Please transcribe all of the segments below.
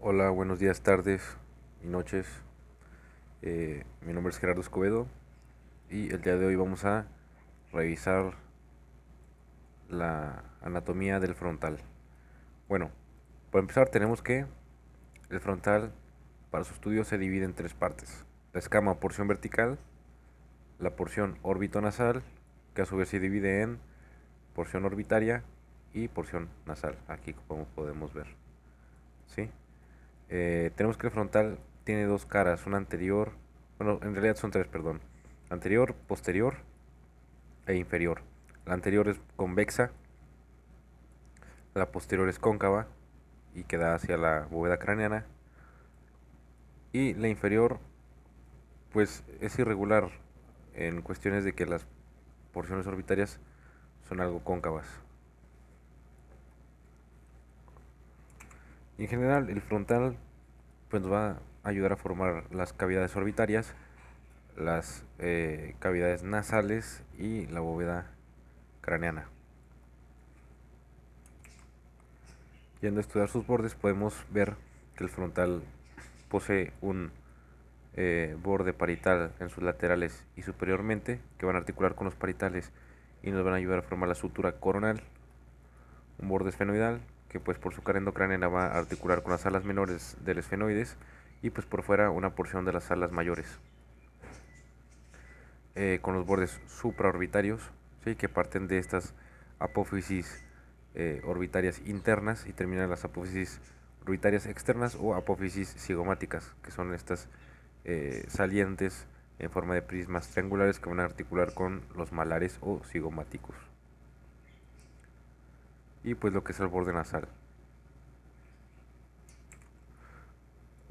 Hola, buenos días, tardes y noches. Mi nombre es Gerardo Escobedo y el día de hoy vamos a revisar la anatomía del frontal. Bueno, para empezar tenemos que el frontal para su estudio se divide en tres partes. La escama o porción vertical, la porción orbitonasal, que a su vez se divide en porción orbitaria y porción nasal, aquí como podemos ver. ¿Sí? Tenemos que el frontal tiene dos caras, una anterior, bueno, en realidad son tres, perdón, anterior, posterior e inferior. La anterior es convexa, la posterior es cóncava y queda hacia la bóveda craneana, y la inferior pues es irregular en cuestiones de que las porciones orbitarias son algo cóncavas. Y en general el frontal pues nos va a ayudar a formar las cavidades orbitarias, las cavidades nasales y la bóveda craneana. Yendo a estudiar sus bordes podemos ver que el frontal posee un borde parietal en sus laterales y superiormente que van a articular con los parietales y nos van a ayudar a formar la sutura coronal, un borde esfenoidal que pues por su cara endocraneana va a articular con las alas menores del esfenoides y pues por fuera una porción de las alas mayores, con los bordes supraorbitarios, ¿sí? Que parten de estas apófisis orbitarias internas y terminan en las apófisis orbitarias externas o apófisis cigomáticas, que son estas salientes en forma de prismas triangulares que van a articular con los malares o cigomáticos. Y pues lo que es el borde nasal.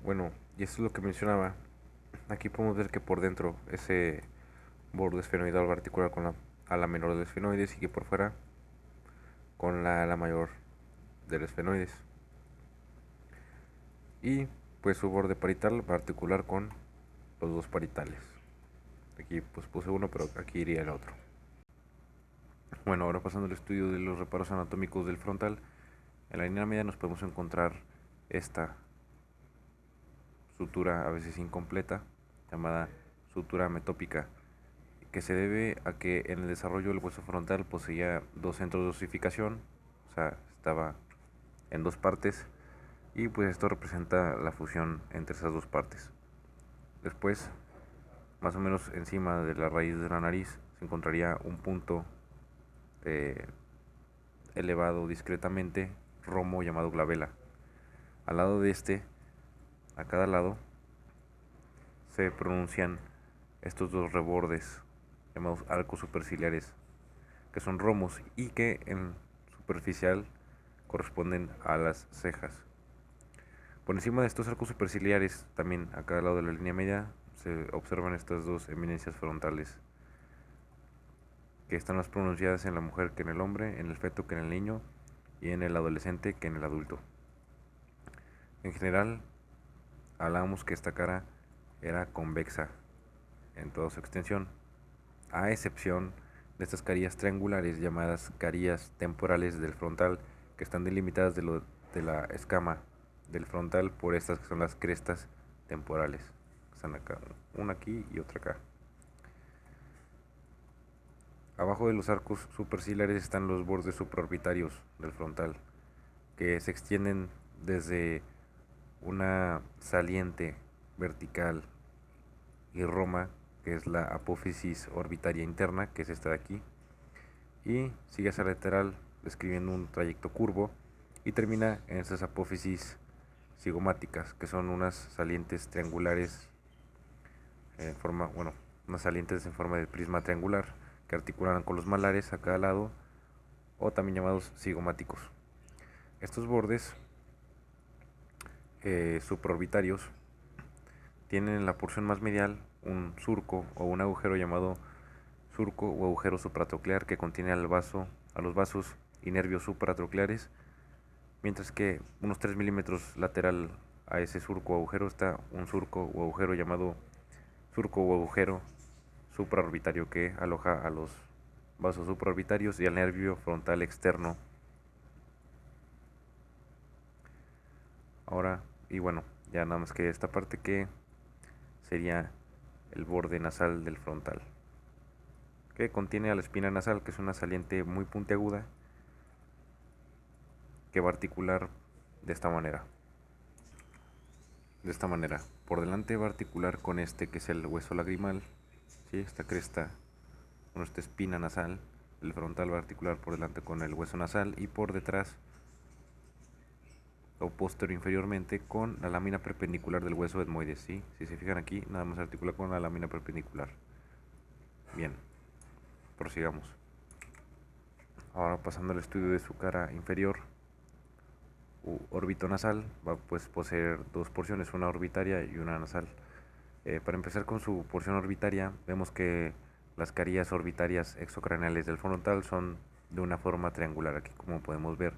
Bueno, y esto es lo que mencionaba. Aquí podemos ver que por dentro ese borde esfenoidal va a articular con la ala menor del esfenoides y que por fuera con la ala mayor del esfenoides. Y pues su borde parietal va a articular con los dos parietales. Aquí pues puse uno, pero aquí iría el otro. Bueno, ahora pasando al estudio de los reparos anatómicos del frontal, en la línea media nos podemos encontrar esta sutura a veces incompleta, llamada sutura metópica, que se debe a que en el desarrollo del hueso frontal poseía dos centros de osificación, o sea, estaba en dos partes, y pues esto representa la fusión entre esas dos partes. Después, más o menos encima de la raíz de la nariz, se encontraría un punto eh, elevado discretamente, romo llamado glabela. Al lado de este, a cada lado, se pronuncian estos dos rebordes llamados arcos superciliares, que son romos y que en superficial corresponden a las cejas. Por encima de estos arcos superciliares, también a cada lado de la línea media, se observan estas dos eminencias frontales, que están más pronunciadas en la mujer que en el hombre, en el feto que en el niño y en el adolescente que en el adulto. En general, hablábamos que esta cara era convexa en toda su extensión, a excepción de estas carillas triangulares llamadas carillas temporales del frontal, que están delimitadas de la escama del frontal por estas que son las crestas temporales. Están acá, una aquí y otra acá. Abajo de los arcos superciliares están los bordes supraorbitarios del frontal, que se extienden desde una saliente vertical y roma, que es la apófisis orbitaria interna, que es esta de aquí, y sigue hacia lateral describiendo un trayecto curvo y termina en esas apófisis cigomáticas, que son unas salientes triangulares en forma, bueno, unas salientes en forma de prisma triangular que articulan con los malares a cada lado, o también llamados cigomáticos. Estos bordes supraorbitarios tienen en la porción más medial un surco o un agujero llamado surco o agujero supratroclear que contiene a los vasos y nervios supratrocleares, mientras que unos 3 milímetros lateral a ese surco o agujero está un surco o agujero llamado surco o agujero supraorbitario que aloja a los vasos supraorbitarios y al nervio frontal externo. Ahora Y bueno, ya nada más que esta parte que sería el borde nasal del frontal, que contiene a la espina nasal, que es una saliente muy puntiaguda que va a articular de esta manera. De esta manera, por delante va a articular con este que es el hueso lagrimal, ¿sí? Esta cresta, bueno, esta espina nasal, el frontal va a articular por delante con el hueso nasal y por detrás o posterior inferiormente con la lámina perpendicular del hueso etmoides, ¿sí? Si se fijan aquí, nada más articula con la lámina perpendicular. Bien, prosigamos. Ahora pasando al estudio de su cara inferior, órbito nasal va pues poseer dos porciones, una orbitaria y una nasal. Para empezar con su porción orbitaria, vemos que las carillas orbitarias exocraneales del frontal son de una forma triangular, aquí como podemos ver,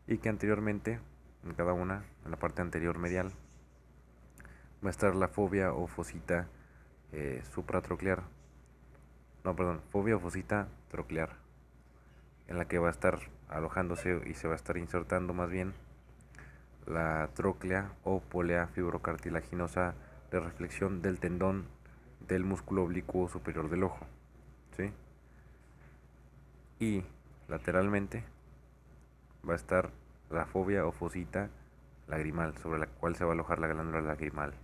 y que anteriormente, en cada una, en la parte anterior medial, va a estar la fobia o fosita supratroclear, no, perdón, fobia o fosita troclear, en la que va a estar alojándose y se va a estar insertando más bien la tróclea o polea fibrocartilaginosa de reflexión del tendón del músculo oblicuo superior del ojo, ¿sí? Y lateralmente va a estar la fobia o fosita lagrimal, sobre la cual se va a alojar la glándula lagrimal.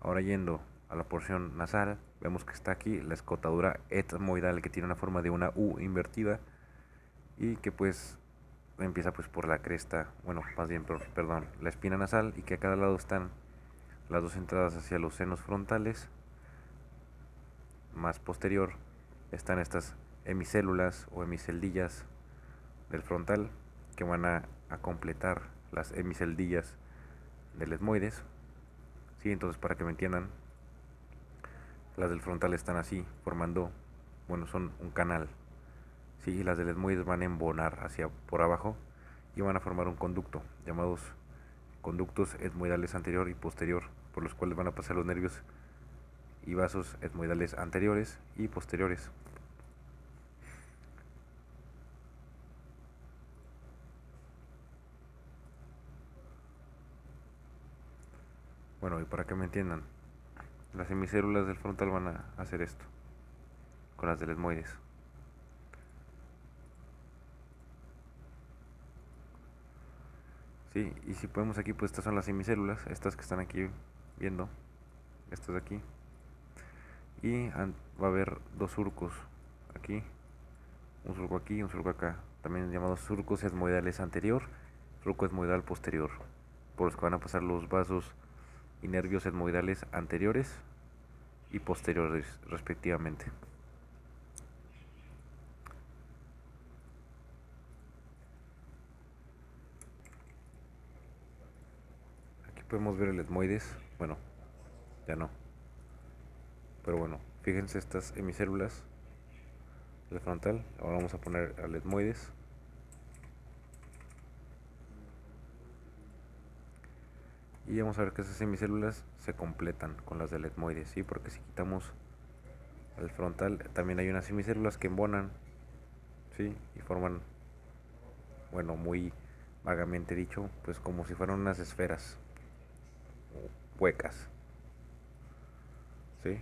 Ahora yendo a la porción nasal, vemos que está aquí la escotadura etmoidal, que tiene una forma de una U invertida y que pues empieza pues por la cresta, bueno, más bien, perdón, la espina nasal, y que a cada lado están las dos entradas hacia los senos frontales. Más posterior están estas hemicélulas o hemiceldillas del frontal que van a completar las hemiceldillas del etmoides, ¿sí? Entonces, para que me entiendan, las del frontal están así, formando, bueno, son un canal, ¿sí? Y las del etmoides van a embonar hacia por abajo y van a formar un conducto, llamados conductos etmoidales anterior y posterior, por los cuales van a pasar los nervios y vasos etmoidales anteriores y posteriores. Bueno, y para que me entiendan, las hemicélulas del frontal van a hacer esto con las del etmoides. Sí, y si podemos aquí, pues estas son las hemicélulas, estas que están aquí viendo, estas de aquí. Y va a haber dos surcos aquí, un surco aquí y un surco acá, también llamados surcos etmoidales anterior, surco etmoidal posterior, por los que van a pasar los vasos y nervios etmoidales anteriores y posteriores respectivamente. Aquí podemos ver el etmoides, bueno, ya no, pero bueno, fíjense estas hemicélulas del frontal. Ahora vamos a poner al etmoides. Y vamos a ver que esas semicélulas se completan con las del etmoides, ¿sí? Porque si quitamos el frontal, también hay unas semicélulas que embonan, ¿sí? Y forman, bueno, muy vagamente dicho, pues como si fueran unas esferas huecas, ¿sí?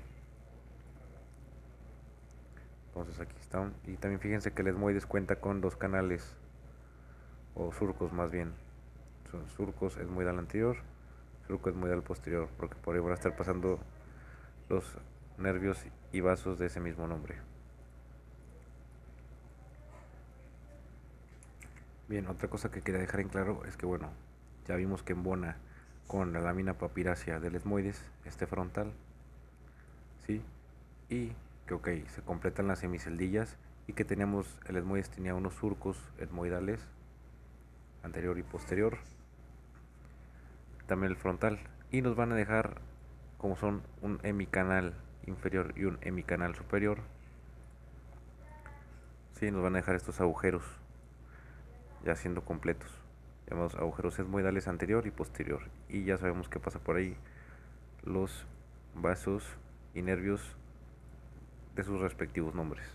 Entonces aquí están. Y también fíjense que el etmoides cuenta con dos canales, o surcos más bien. Son surcos etmoidal anterior, surco etmoidal posterior, porque por ahí van a estar pasando los nervios y vasos de ese mismo nombre. Bien, otra cosa que quería dejar en claro es que, bueno, ya vimos que embona con la lámina papirácea del etmoides, este frontal, ¿sí? Y que, ok, se completan las hemiceldillas y que teníamos, el etmoides tenía unos surcos etmoidales, anterior y posterior, también el frontal, y nos van a dejar, como son un hemicanal inferior y un hemicanal superior, ¿sí? Nos van a dejar estos agujeros ya siendo completos, llamados agujeros etmoidales anterior y posterior, y ya sabemos qué pasa por ahí, los vasos y nervios de sus respectivos nombres.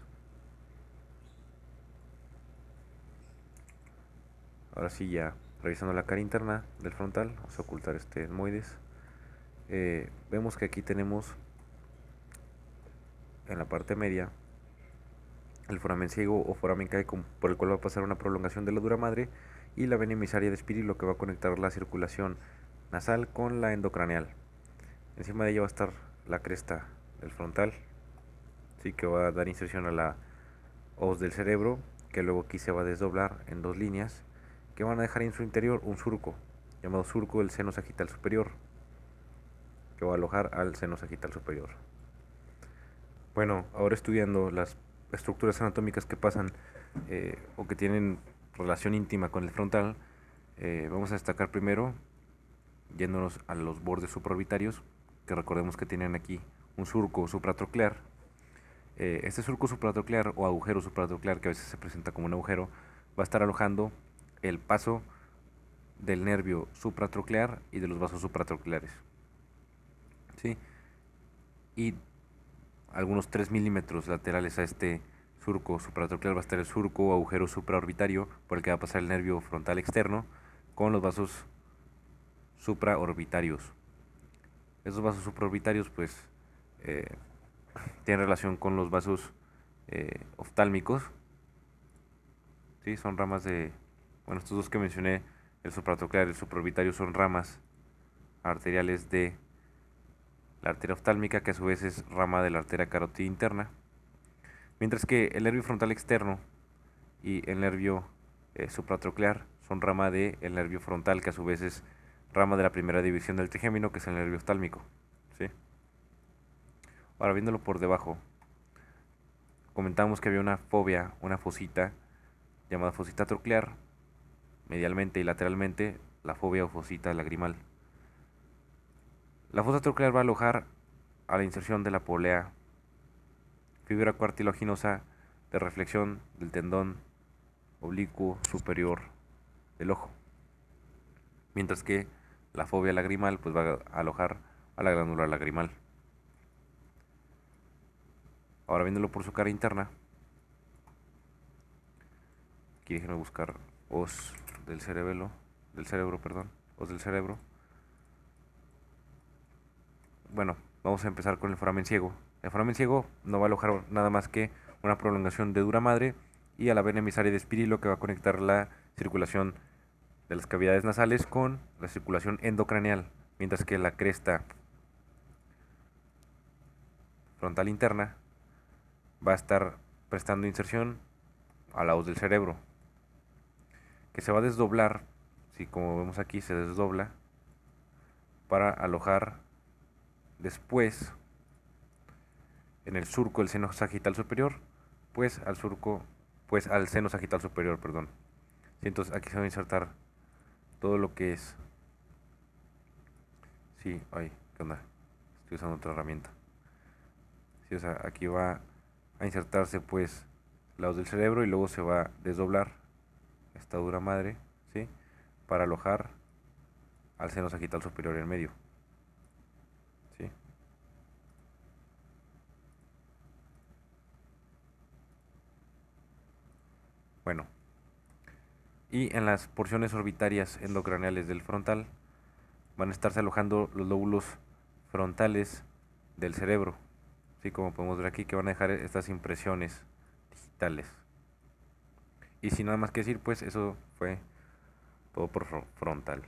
Ahora sí, ya revisando la cara interna del frontal, vamos a ocultar este etmoides. Vemos que aquí tenemos en la parte media el foramen ciego o foramen caico, por el cual va a pasar una prolongación de la dura madre, y la vena emisaria de Espirilo, que va a conectar la circulación nasal con la endocraneal. Encima de ella va a estar la cresta del frontal, sí, que va a dar inserción a la hoz del cerebro, que luego aquí se va a desdoblar en dos líneas que van a dejar en su interior un surco llamado surco del seno sagital superior, que va a alojar al seno sagital superior. Bueno, ahora estudiando las estructuras anatómicas que pasan o que tienen relación íntima con el frontal, vamos a destacar primero, yéndonos a los bordes supraorbitarios, que recordemos que tienen aquí un surco supratroclear. Este surco supratroclear o agujero supratroclear, que a veces se presenta como un agujero, va a estar alojando el paso del nervio supratroclear y de los vasos supratrocleares. ¿Sí? Y algunos 3 milímetros laterales a este surco supratroclear va a estar el surco o agujero supraorbitario, por el que va a pasar el nervio frontal externo con los vasos supraorbitarios. Esos vasos supraorbitarios pues eh, tienen relación con los vasos oftálmicos, ¿sí? Son ramas de, bueno, estos dos que mencioné, el supratroclear y el supraorbitario, son ramas arteriales de la arteria oftálmica, que a su vez es rama de la arteria carótida interna, mientras que el nervio frontal externo y el nervio supratroclear son rama del nervio frontal, que a su vez es rama de la primera división del trigémino, que es el nervio oftálmico, ¿sí? Ahora, viéndolo por debajo, comentamos que había una fobia, una fosita llamada fosita troclear, medialmente y lateralmente la fobia o fosita lagrimal. La fosa troclear va a alojar a la inserción de la polea, fibra cuartiloginosa de reflexión del tendón oblicuo superior del ojo, mientras que la fobia lagrimal pues va a alojar a la glándula lagrimal. Ahora, viéndolo por su cara interna, aquí déjenme buscar os del cerebro, perdón, os del cerebro. Bueno, vamos a empezar con el foramen ciego. El foramen ciego no va a alojar nada más que una prolongación de dura madre y a la vena emisaria de Espirilo, que va a conectar la circulación de las cavidades nasales con la circulación endocraneal, mientras que la cresta frontal interna va a estar prestando inserción a la hoz del cerebro, que se va a desdoblar, si como vemos aquí se desdobla, para alojar después en el surco del seno sagital superior, pues al surco, pues al seno sagital superior, perdón. Sí, entonces aquí se va a insertar todo lo que es, sí, ay, ¿qué onda? Estoy usando otra herramienta. Sí, o sea, aquí va a insertarse pues la hoz del cerebro y luego se va a desdoblar esta dura madre, ¿sí? Para alojar al seno sagital superior en medio, ¿sí? Bueno, y en las porciones orbitarias endocraneales del frontal van a estarse alojando los lóbulos frontales del cerebro, ¿sí? Como podemos ver aquí, que van a dejar estas impresiones digitales. Y sin nada más que decir, pues eso fue todo por frontal.